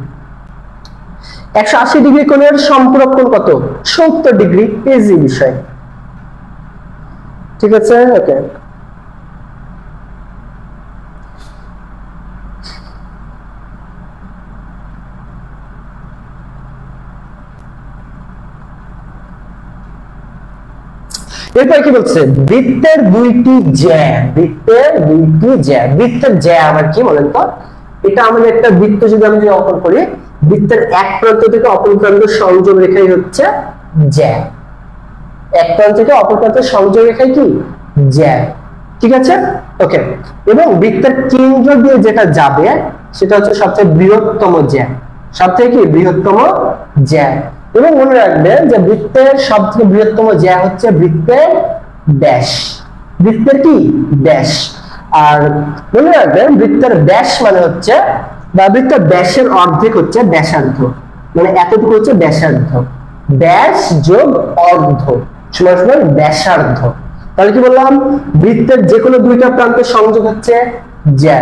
180 degree কোণের সম্পূরক কোণ কত? 70 ডিগ্রি। ইজি বিষয়, ঠিক আছে। ওকে, এরপর কি বলছে? বৃত্তের দুইটি জ্যা, বৃত্তের দুইটি জ্যা। বৃত্তের জ্যা আবার কি বলেন তো? এটা আমাদের একটা বৃত্ত যদি আমি অঙ্কন করি, বৃত্তের এক প্রান্ত থেকে অপর প্রান্ত সংযোগ রেখাই হচ্ছে জ্যা। এক প্রান্ত থেকে অপর প্রান্তের সংযোগ রেখাই কি? জ্যা, ঠিক আছে। ওকে, এবং বৃত্তের কেন্দ্র দিয়ে যেটা যাবে সেটা হচ্ছে সবচেয়ে বৃহত্তম জ্যা, সবথেকে কি বৃহত্তম জ্যা। এবং মনে রাখবেন যে বৃত্তের সবথেকে বৃহত্তম জ্যা হচ্ছে বৃত্তের ব্যাস। বৃত্তের কি? ব্যাস। আর মনে রাখবেন বৃত্তের ব্যাস মানে হচ্ছে, বা বৃত্তের ব্যাসের অর্ধেক হচ্ছে ব্যাসার্ধ, মানে এতটুকু হচ্ছে ব্যাসার্ধ। ব্যাস যোগ অর্ধ সমান সমান ব্যাসার্ধ। তাহলে কি বললাম? বৃত্তের যে কোনো দুইটা প্রান্তের সংযোগ হচ্ছে জ্যা।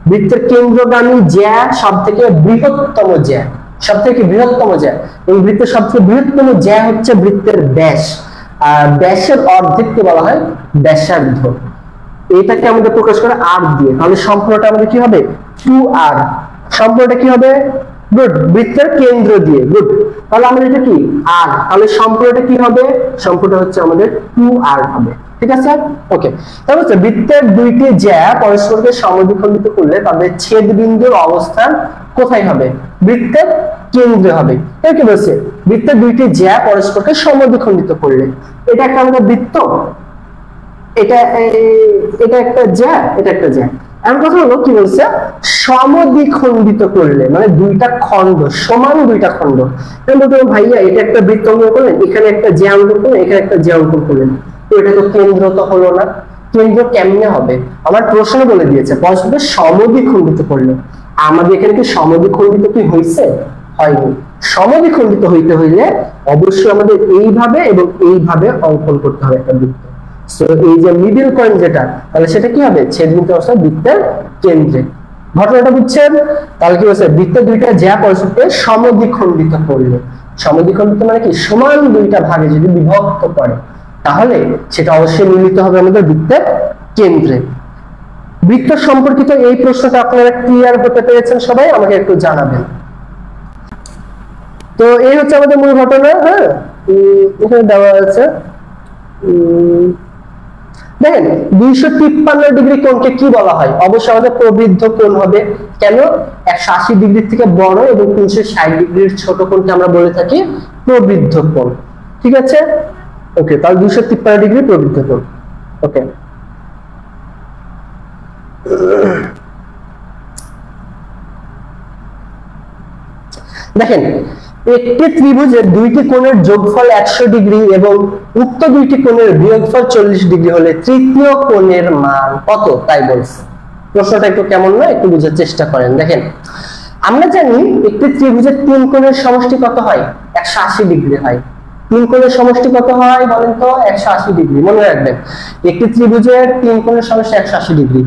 বৃত্তের কেন্দ্রগামী জ্যা সবথেকে বৃহত্তম জ্যা, সবথেকে বৃহত্তম জ্যা। এই বৃত্তের সবথেকে বৃহত্তম জ্যা হচ্ছে বৃত্তের ব্যাস, আর ব্যাসের অর্ধেককে বলা হয় ব্যাসার্ধ। এটাকে আমাদের প্রকাশ করে আর দিয়ে, তাহলে সম্পূর্ণটা আমাদের কি হবে? 2r। সম্পূর্ণটা কি হবে? গুড, বৃত্তের কেন্দ্র দিয়ে। গুড, তাহলে আমাদের এটা কি? আর। তাহলে সম্পূর্ণটা কি হবে? সম্পূর্ণ হচ্ছে আমাদের 2r হবে, ঠিক আছে। ওকে, তাহলে হচ্ছে বৃত্তের দুইটি জ্যা পরস্পরকে সমদ্বিখণ্ডিত করলে তাদের ছেদ বিন্দুর অবস্থান কোথায় হবে? বৃত্তের কেন্দ্রে হবে। এর কি বলছে? বৃত্তের দুইটি জ্যা পরস্পরকে সমদ্বিখণ্ডিত করলে, এটা একটা আমাদের বৃত্ত, এটা এটা একটা জ্যা, এটা একটা জ্যা। এমন কথা হলো কি বলছে? সমদ্বিখণ্ডিত করলে, মানে দুইটা খণ্ড, সমান দুইটা খণ্ড। ভাইয়া এটা একটা বৃত্ত অঙ্কন করলেন, এখানে একটা জ্যা অঙ্কন করলেন, এখানে একটা জ্যা অঙ্কন করলেন, তো এটা তো কেন্দ্র তো হলো না। কেন্দ্র কেমনে হবে? আমার প্রশ্ন বলে দিয়েছে পরস্পর সমদ্বিখণ্ডিত করলে। আমাদের এখানে কি সমদ্বিখণ্ডিত কি হয়েছে? হয়নি। সমদ্বিখণ্ডিত হইতে হইলে অবশ্যই আমাদের এইভাবে এবং এইভাবে অঙ্কন করতে হবে একটা বৃত্ত। সো এই যে মিডল পয়েন্ট যেটা, তাহলে সেটা কি হবে? ছেদবিন্দু অবস্থায় বৃত্তের কেন্দ্রে। ঘটনাটা বুঝছেন? তাহলে কি হচ্ছে? বৃত্তের দুইটা জ্যা পরস্পরকে সমদ্বিখণ্ডিত করলে, সমদ্বিখণ্ডিত মানে কি? সমান দুইটা ভাগে যদি বিভক্ত করে, তাহলে সেটা অবশ্যই মিলিত হবে আমাদের বৃত্তের কেন্দ্রে। বৃত্ত সম্পর্কিত এই প্রশ্নটা আপনারা ক্লিয়ার হতে পেরেছেন সবাই? আমাকে একটু জানাবেন। তো এই হচ্ছে আমাদের মূল ঘটনা। হ্যাঁ, এখানে দেওয়া আছে, দেখেন 253 ডিগ্রি কোণকে কি বলা হয়? অবশ্যই আমাদের প্রবৃদ্ধ কোণ হবে। কেন? 180 ডিগ্রি থেকে বড় এবং 360 ডিগ্রির ছোট কোণকে আমরা বলে থাকি প্রবৃদ্ধ কোণ, ঠিক আছে। ওকে, তাহলে 253 ডিগ্রি প্রবৃদ্ধ কোণ। ওকে, দেখেন একটি ত্রিভুজের দুইটি কোণের যোগফল 100 ডিগ্রি এবং উক্ত দুইটি কোণের বিয়োগফল 40 ডিগ্রি হলে তৃতীয় কোণের মান কত? তাই বলছে। প্রশ্নটা একটু কেমন না, একটু বোঝার চেষ্টা করেন। দেখেন আমরা জানি একটি ত্রিভুজের তিন কোণের সমষ্টি কত হয়? 180 ডিগ্রি হয়। তিন কোণের সমষ্টি কত হয় বলেন তো? 180 ডিগ্রি। মনে রাখবেন একটি ত্রিভুজের তিন কোণের সমষ্টি 180 ডিগ্রি।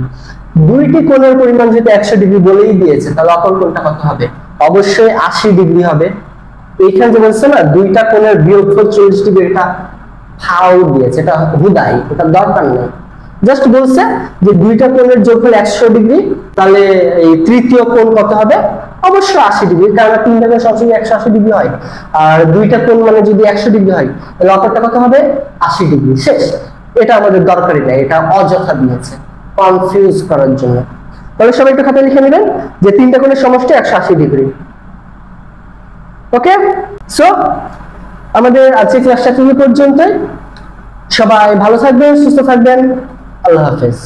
দুইটি কোণের পরিমাণ যেটা 100 ডিগ্রি বলেই দিয়েছে, তাহলে অপর কোণটা কত হবে? অবশ্যই 80 ডিগ্রি হবে। এইখানে যে বলছে না দুইটা কোণের বিয়োগফল 40 ডিগ্রি, এটা ফাও দিয়েছে, এটা হুদাই, এটা দরকার নেই। জাস্ট বলছে যে দুইটা কোণের যোগফল 100 ডিগ্রি, তাহলে এই তৃতীয় কোণ কত হবে? অবশ্যই 80 ডিগ্রি, কারণ তিনটা কোণ সবসময় 180 ডিগ্রি হয়, আর দুইটা কোণ মানে যদি 100 ডিগ্রি হয় তাহলে অপরটা কত হবে? 80 ডিগ্রি। শেষ। এটা আমাদের দরকারই নাই, এটা অযথা দিয়েছে কনফিউজ করার জন্য। তাহলে সবাই একটু খাতায় লিখে নেবেন যে তিনটা কোণের সমষ্টি 180 ডিগ্রি। ওকে, সো আমাদের আজকে ক্লাসটা এই পর্যন্তই। সবাই ভালো থাকবেন, সুস্থ থাকবেন। আল্লাহ হাফেজ।